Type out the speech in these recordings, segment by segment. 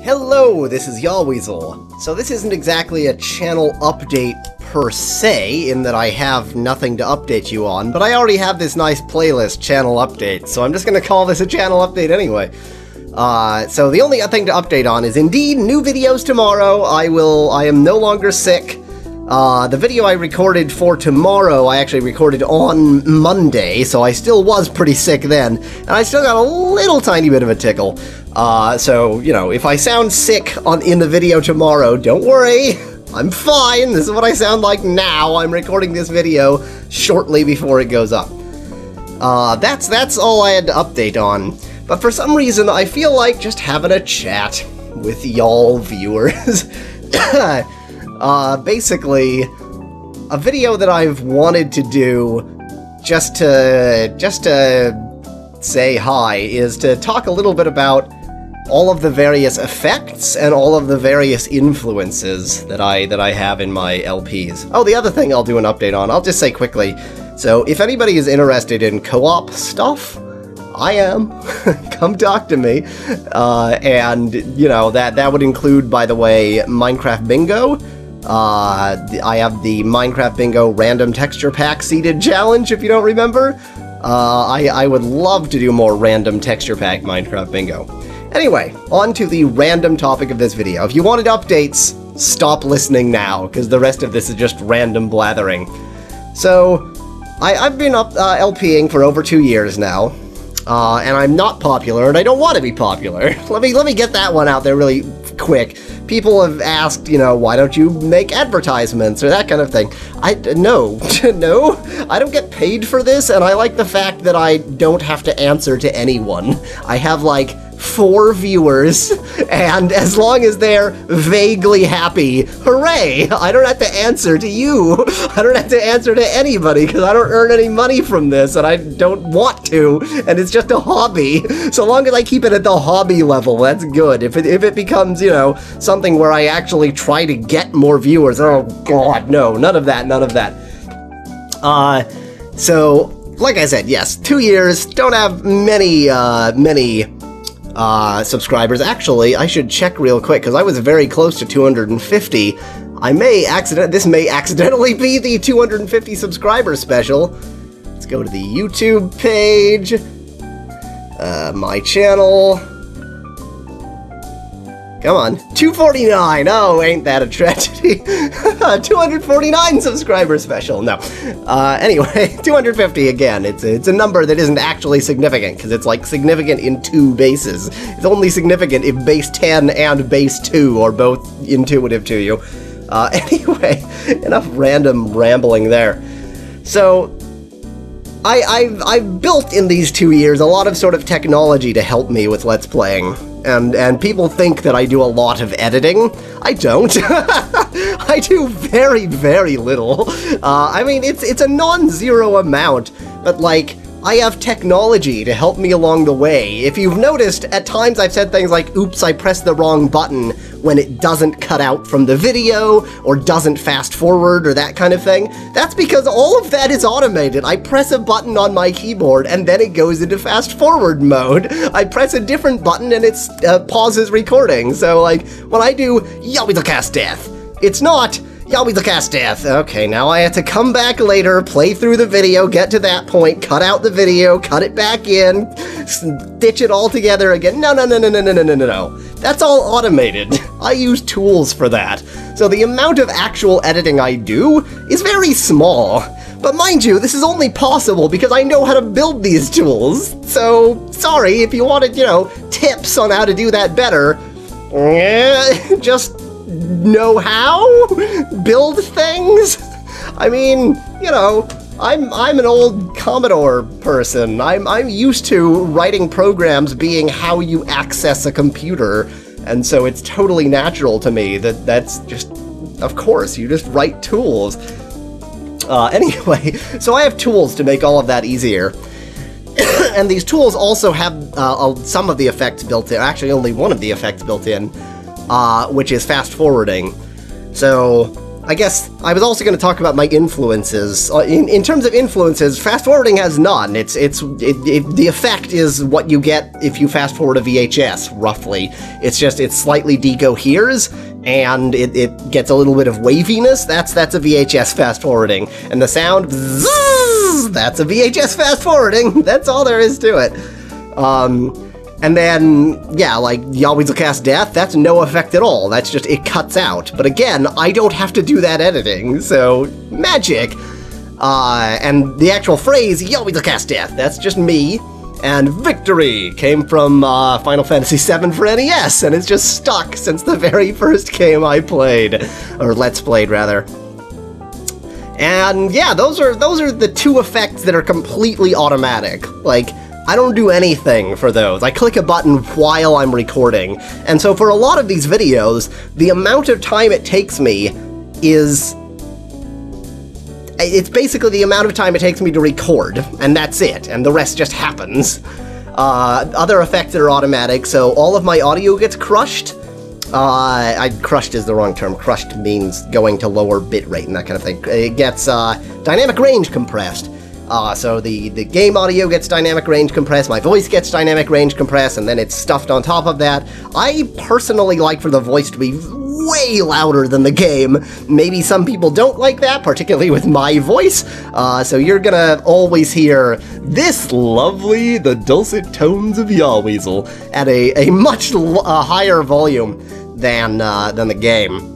Hello, this is Yahweasel. So this isn't exactly a channel update per se, in that I have nothing to update you on, but I already have this nice playlist, Channel Update, so I'm just gonna call this a channel update anyway. So the only thing to update on is indeed new videos tomorrow. I am no longer sick. The video I recorded for tomorrow, I actually recorded on Monday, so I still was pretty sick then, and I still got a little tiny bit of a tickle. So, you know, if I sound sick in the video tomorrow, don't worry, I'm fine. This is what I sound like now. I'm recording this video shortly before it goes up. That's all I had to update on. But for some reason, I feel like just having a chat with y'all viewers. Basically, a video that I've wanted to do just to say hi is to talk a little bit about all of the various effects and all of the various influences that I have in my LPs. Oh, the other thing I'll do an update on, I'll just say quickly. So if anybody is interested in co-op stuff, I am. Come talk to me. And, you know, that would include, by the way, Minecraft Bingo. I have the Minecraft Bingo Random Texture Pack Seeded Challenge, if you don't remember. I would love to do more Random Texture Pack Minecraft Bingo. Anyway, on to the random topic of this video. If you wanted updates, stop listening now, because the rest of this is just random blathering. So, I've been LPing for over 2 years now. And I'm not popular, and I don't want to be popular. Let me get that one out there really quick. People have asked, you know, why don't you make advertisements or that kind of thing. No, I don't get paid for this, and I like the fact that I don't have to answer to anyone. I have like 4 viewers, and as long as they're vaguely happy, hooray! I don't have to answer to you. I don't have to answer to anybody, because I don't earn any money from this, and I don't want to, and it's just a hobby. So long as I keep it at the hobby level, that's good. If it becomes, you know, something where I actually try to get more viewers, oh god, no, none of that. So, like I said, yes, 2 years, don't have many subscribers. Actually, I should check real quick, because I was very close to 250. This may accidentally be the 250 subscriber special. Let's go to the YouTube page, my channel. Come on, 249, oh, ain't that a tragedy. 249 subscriber special, no. Anyway, 250 again, it's a number that isn't actually significant, because it's like significant in 2 bases. It's only significant if base 10 and base 2 are both intuitive to you. Anyway, enough random rambling there. So, I've built in these 2 years a lot of sort of technology to help me with Let's Playing. And people think that I do a lot of editing. I don't. I do very, very little. I mean, it's a non-zero amount, but like, I have technology to help me along the way. If you've noticed, at times I've said things like, oops, I pressed the wrong button, when it doesn't cut out from the video, or doesn't fast forward, or that kind of thing. That's because all of that is automated. I press a button on my keyboard, and then it goes into fast forward mode. I press a different button, and it pauses recording. So, like, when I do Yahweasel Cast Death, it's not Yahweasel Cast Death. Okay, now I have to come back later, play through the video, get to that point, cut out the video, cut it back in, stitch it all together again. No. That's all automated. I use tools for that. So the amount of actual editing I do is very small. But mind you, this is only possible because I know how to build these tools. So, sorry, if you wanted, you know, tips on how to do that better, just know how? Build things? I mean, you know, I'm an old Commodore person. I'm used to writing programs being how you access a computer, and so it's totally natural to me that's just, of course, you just write tools. Anyway, so I have tools to make all of that easier. And these tools also have some of the effects built in, actually only one of the effects built in, which is fast forwarding. So, I guess I was also going to talk about my influences. In terms of influences, fast-forwarding has none. The effect is what you get if you fast-forward a VHS, roughly. It's slightly decoheres, and it gets a little bit of waviness. That's a VHS fast-forwarding. And the sound, bzzz, that's a VHS fast-forwarding. That's all there is to it. And then, yeah, like Yahweasel Cast Death, that's no effect at all. That's just, it cuts out. But again, I don't have to do that editing, so magic. And the actual phrase, Yahweasel Cast Death, that's just me. And Victory came from Final Fantasy VII for NES, and it's just stuck since the very first game I played. Or Let's Played, rather. And yeah, those are the two effects that are completely automatic. Like, I don't do anything for those. I click a button while I'm recording. And so for a lot of these videos, the amount of time it takes me is... It's basically the amount of time it takes me to record, and that's it, and the rest just happens. Other effects that are automatic, so all of my audio gets crushed. Crushed is the wrong term. Crushed means going to lower bitrate and that kind of thing. It gets dynamic range compressed. So the game audio gets dynamic range compressed, my voice gets dynamic range compressed, and then it's stuffed on top of that. I personally like for the voice to be way louder than the game. Maybe some people don't like that, particularly with my voice. So you're gonna always hear this lovely, the dulcet tones of Yahweasel at a much higher volume than the game.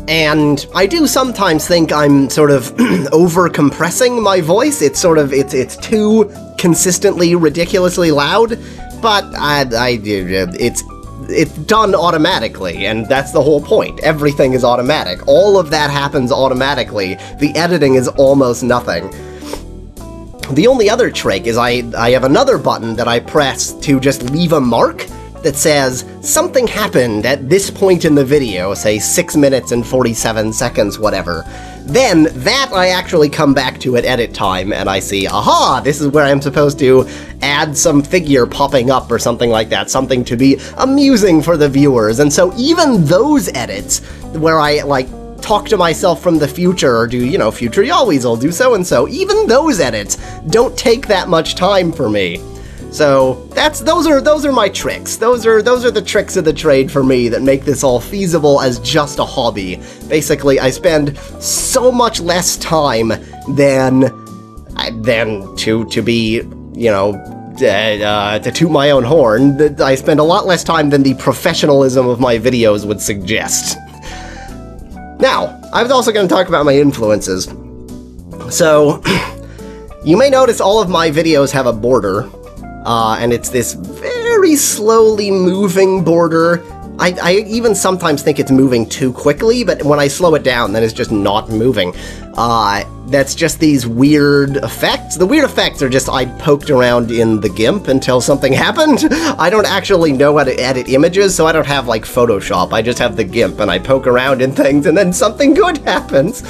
And I do sometimes think I'm sort of over-compressing my voice. It's it's too consistently, ridiculously loud, but it's done automatically, and that's the whole point. Everything is automatic. All of that happens automatically. The editing is almost nothing. The only other trick is I have another button that I press to just leave a mark that says, something happened at this point in the video, say 6 minutes and 47 seconds, whatever. Then, that I actually come back to at edit time, and I see, aha, this is where I'm supposed to add some figure popping up or something like that, something to be amusing for the viewers. And so even those edits, where I, like, talk to myself from the future, or do, you know, future Yahweasel, do so-and-so, even those edits don't take that much time for me. So those are my tricks. Those are the tricks of the trade for me that make this all feasible as just a hobby. Basically, I spend so much less time than to be, you know, to toot my own horn. I spend a lot less time than the professionalism of my videos would suggest. Now, I was also going to talk about my influences. So, you may notice all of my videos have a border. And it's this very slowly moving border. I even sometimes think it's moving too quickly, but when I slow it down, then it's just not moving. That's just these weird effects. The weird effects are just I poked around in the GIMP until something happened. I don't actually know how to edit images, so I don't have, like, Photoshop. I just have the GIMP, and I poke around in things, and then something good happens.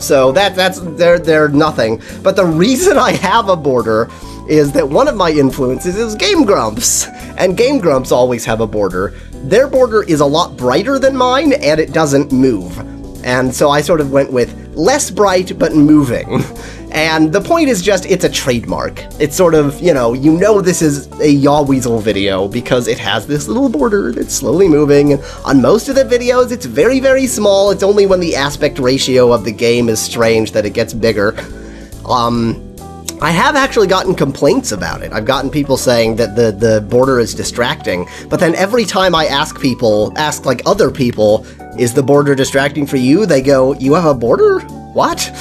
So they're nothing. But the reason I have a border is that one of my influences is Game Grumps, and Game Grumps always have a border. Their border is a lot brighter than mine, and it doesn't move. And so I sort of went with less bright, but moving. And the point is just, it's a trademark. It's sort of, you know this is a Yahweasel video because it has this little border that's slowly moving. And on most of the videos, it's very, very small. It's only when the aspect ratio of the game is strange that it gets bigger. I have actually gotten complaints about it. I've gotten people saying that the border is distracting, but then every time I ask like other people, is the border distracting for you? They go, you have a border? What?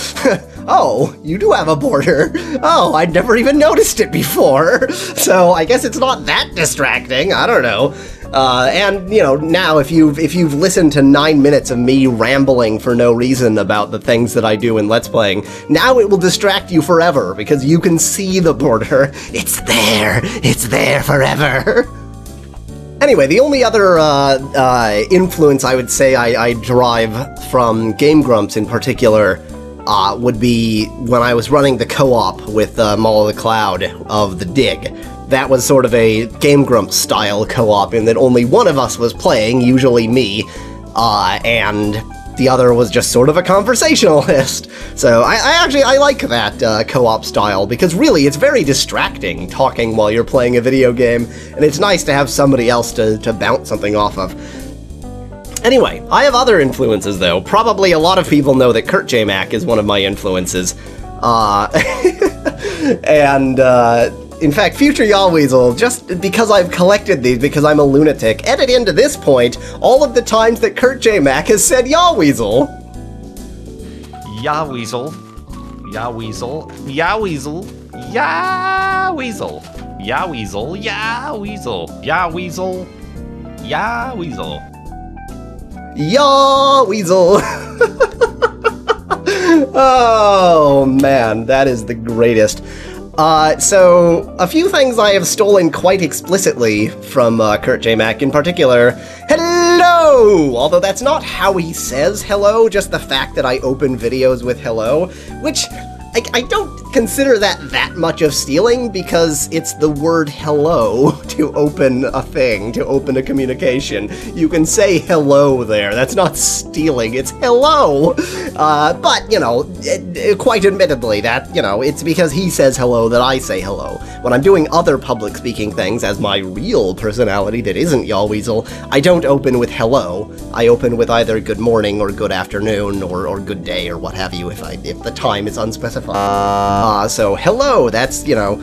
Oh, you do have a border. Oh, I'd never even noticed it before. So I guess it's not that distracting. I don't know. And, you know, now if you've listened to 9 minutes of me rambling for no reason about the things that I do in Let's Playing, now it will distract you forever, because you can see the border. It's there forever. Anyway, the only other influence I would say I derive from Game Grumps in particular would be when I was running the co-op with Maul of the Cloud of the Dig. That was sort of a Game Grumps style co-op in that only one of us was playing, usually me, and the other was just sort of a conversationalist. So I like that co-op style, because really it's very distracting talking while you're playing a video game, and it's nice to have somebody else to bounce something off of. Anyway, I have other influences though. Probably a lot of people know that Kurt J. Mac is one of my influences. And in fact, future Yahweasel, just because I've collected these, because I'm a lunatic, edit into this point all of the times that Kurt J. Mac has said Yahweasel. Yahweasel. Yahweasel. Yahweasel. Yahweasel. Yahweasel. Yahweasel. Yahweasel. Yahweasel. Yahweasel. Oh man, that is the greatest. So, a few things I have stolen quite explicitly from Kurt J. Mac, in particular, hello! Although that's not how he says hello, just the fact that I open videos with hello, which I don't consider that much of stealing, because it's the word hello to open a thing, to open a communication. You can say hello there, that's not stealing, it's hello! But, you know, quite admittedly, that, you know, it's because he says hello that I say hello. When I'm doing other public speaking things as my real personality that isn't Yahweasel, I don't open with hello. I open with either good morning or good afternoon or good day or what have you if the time is unspecified. So hello, that's, you know,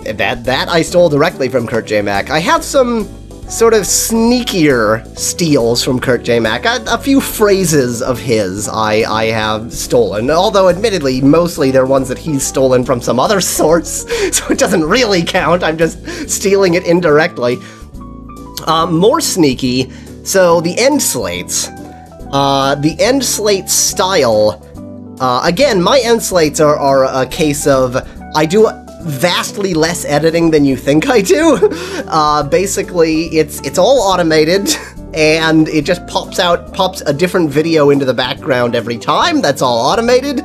that I stole directly from Kurt J. Mac. I have some sort of sneakier steals from Kurt J. Mac. A few phrases of his I have stolen, although admittedly, mostly they're ones that he's stolen from some other source, so it doesn't really count, I'm just stealing it indirectly. More sneaky, so the end slates. The end slate style, again, my end slates are a case of, I do vastly less editing than you think I do. Basically, it's all automated, and it just pops a different video into the background every time. That's all automated.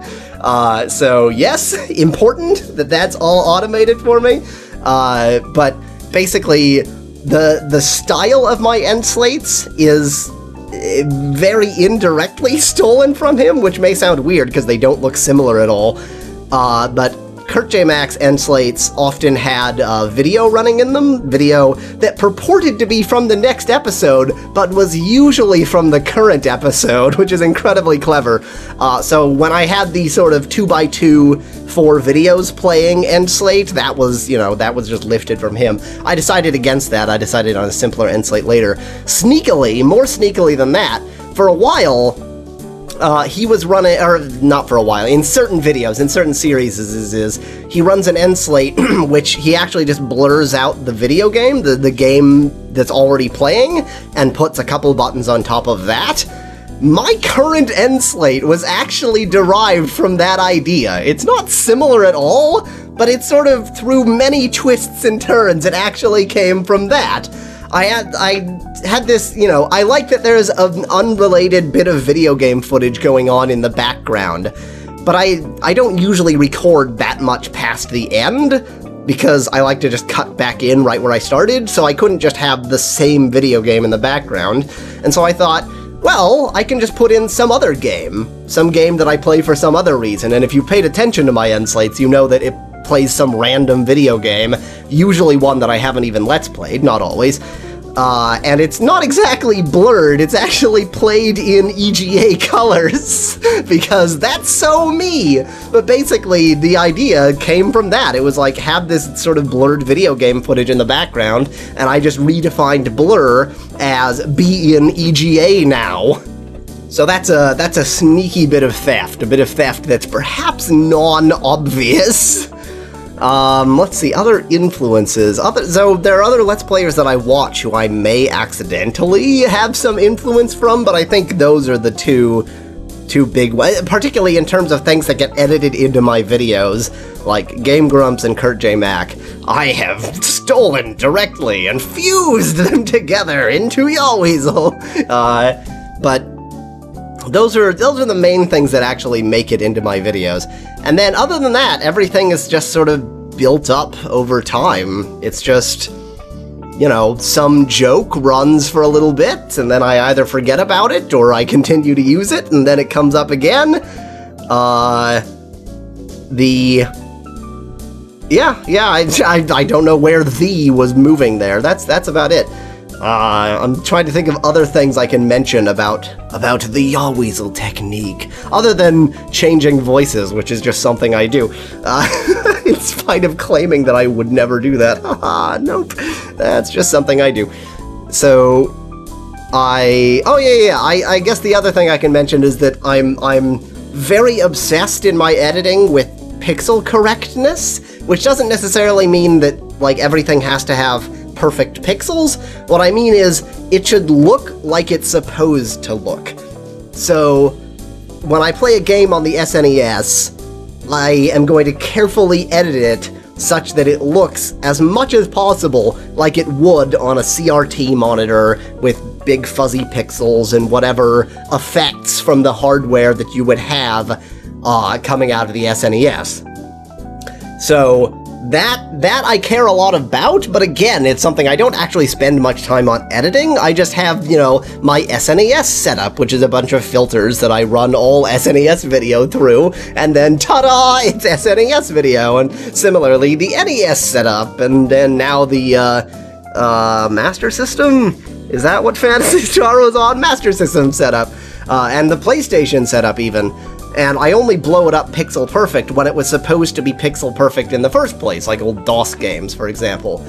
So yes, important that that's all automated for me. But basically, the style of my end slates is very indirectly stolen from him, which may sound weird because they don't look similar at all. But Kurt J. Mac's end slates often had video running in them, video that purported to be from the next episode, but was usually from the current episode, which is incredibly clever. So when I had the sort of 2x2 4 videos playing end slate, that was, you know, that was just lifted from him. I decided against that. I decided on a simpler end slate later. Sneakily, more sneakily than that, for a while, he was running, or not for a while, in certain videos, in certain series, he runs an end slate, which he actually just blurs out the video game, the game that's already playing, and puts a couple buttons on top of that. My current end slate was actually derived from that idea. It's not similar at all, but it's sort of, through many twists and turns, it actually came from that. I had this, you know, I like that there's an unrelated bit of video game footage going on in the background, but I don't usually record that much past the end, because I like to just cut back in right where I started, so I couldn't just have the same video game in the background, and so I thought, well, I can just put in some other game, some game that I play for some other reason, and if you paid attention to my end slates, you know that it plays some random video game, usually one that I haven't even Let's Played, not always, and it's not exactly blurred, it's actually played in EGA colors, because that's so me! But basically, the idea came from that. It was like, have this sort of blurred video game footage in the background, and I just redefined blur as be in EGA now. So that's a sneaky bit of theft, a bit of theft that's perhaps non-obvious. Let's see, other influences. So there are other Let's Players that I watch who I may accidentally have some influence from, but I think those are the two big ones, particularly in terms of things that get edited into my videos, like Game Grumps and Kurt J. Mac. I have stolen directly and fused them together into Yahweasel. But those are the main things that actually make it into my videos. And then other than that, everything is just sort of built up over time. It's just, you know, some joke runs for a little bit, and then I either forget about it, or I continue to use it, and then it comes up again. I don't know where the was moving there. That's about it. I'm trying to think of other things I can mention about the Yahweasel technique, other than changing voices, which is just something I do, in spite of claiming that I would never do that. Haha, nope, that's just something I do. So, I guess the other thing I can mention is that I'm very obsessed in my editing with pixel correctness, which doesn't necessarily mean that, like, everything has to have perfect pixels. What I mean is, it should look like it's supposed to look. So, when I play a game on the SNES, I am going to carefully edit it such that it looks as much as possible like it would on a CRT monitor with big fuzzy pixels and whatever effects from the hardware that you would have coming out of the SNES. So, that I care a lot about, but again, it's something I don't actually spend much time on editing. I just have, you know, my SNES setup, which is a bunch of filters that I run all SNES video through, and then ta-da, it's SNES video, and similarly, the NES setup, and then now the, Master System? Is that what Phantasy Star was on? Master System setup, and the PlayStation setup even. And I only blow it up pixel perfect when it was supposed to be pixel perfect in the first place, like old DOS games, for example.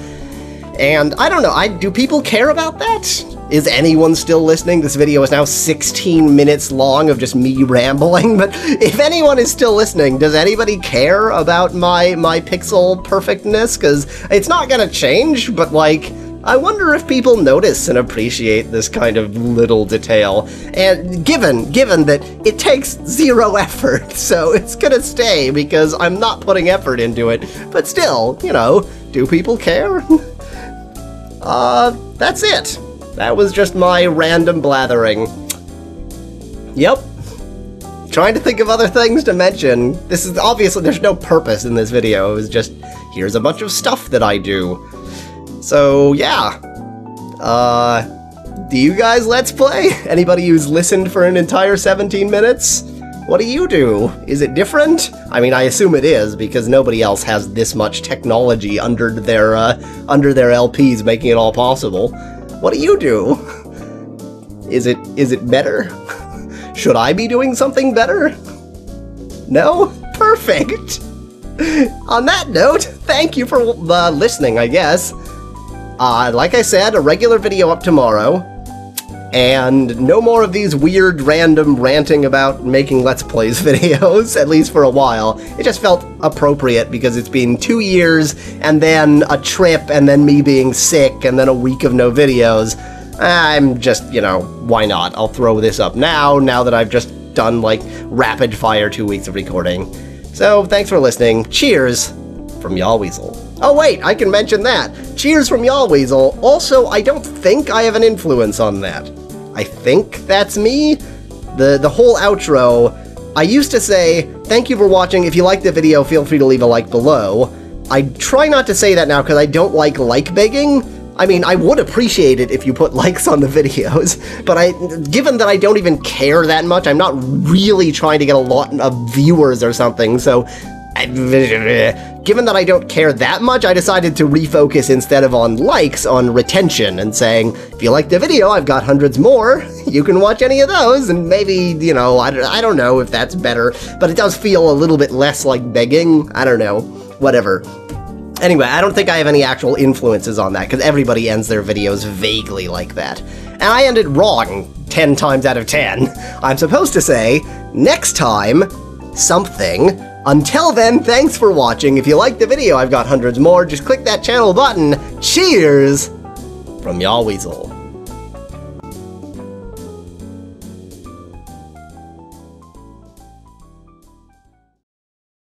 And I don't know, do people care about that? Is anyone still listening? This video is now 16 minutes long of just me rambling, but if anyone is still listening, does anybody care about my pixel perfectness? Because it's not gonna change, but like, I wonder if people notice and appreciate this kind of little detail, and given that it takes zero effort, so it's gonna stay because I'm not putting effort into it, but still, you know, do people care? That's it. That was just my random blathering. Yep. Trying to think of other things to mention. This is obviously, there's no purpose in this video, it was just, here's a bunch of stuff that I do. So, yeah. Do you guys Let's Play? Anybody who's listened for an entire 17 minutes? What do you do? Is it different? I mean, I assume it is, because nobody else has this much technology under their LPs making it all possible. What do you do? Is it better? Should I be doing something better? No? Perfect! On that note, thank you for listening, I guess. Like I said, a regular video up tomorrow, and no more of these weird, random ranting about making Let's Plays videos, at least for a while. It just felt appropriate because it's been 2 years, and then a trip, and then me being sick, and then a week of no videos. I'm just, you know, why not? I'll throw this up now that I've just done, like, rapid fire 2 weeks of recording. So, thanks for listening. Cheers from Yahweasel. Oh wait, I can mention that. Cheers from Yahweasel. Also, I don't think I have an influence on that. I think that's me. The whole outro, I used to say, thank you for watching. If you liked the video, feel free to leave a like below. I try not to say that now because I don't like begging. I mean, I would appreciate it if you put likes on the videos, but given that I don't even care that much, I'm not really trying to get a lot of viewers or something, so given that I don't care that much, I decided to refocus instead of on likes, on retention, and saying, if you like the video, I've got hundreds more, you can watch any of those, and maybe, you know, I don't know if that's better, but it does feel a little bit less like begging, I don't know, whatever. Anyway, I don't think I have any actual influences on that, because everybody ends their videos vaguely like that. And I ended wrong 10 times out of 10. I'm supposed to say, next time, something. Until then, thanks for watching. If you liked the video, I've got hundreds more. Just click that channel button. Cheers from Yahweasel.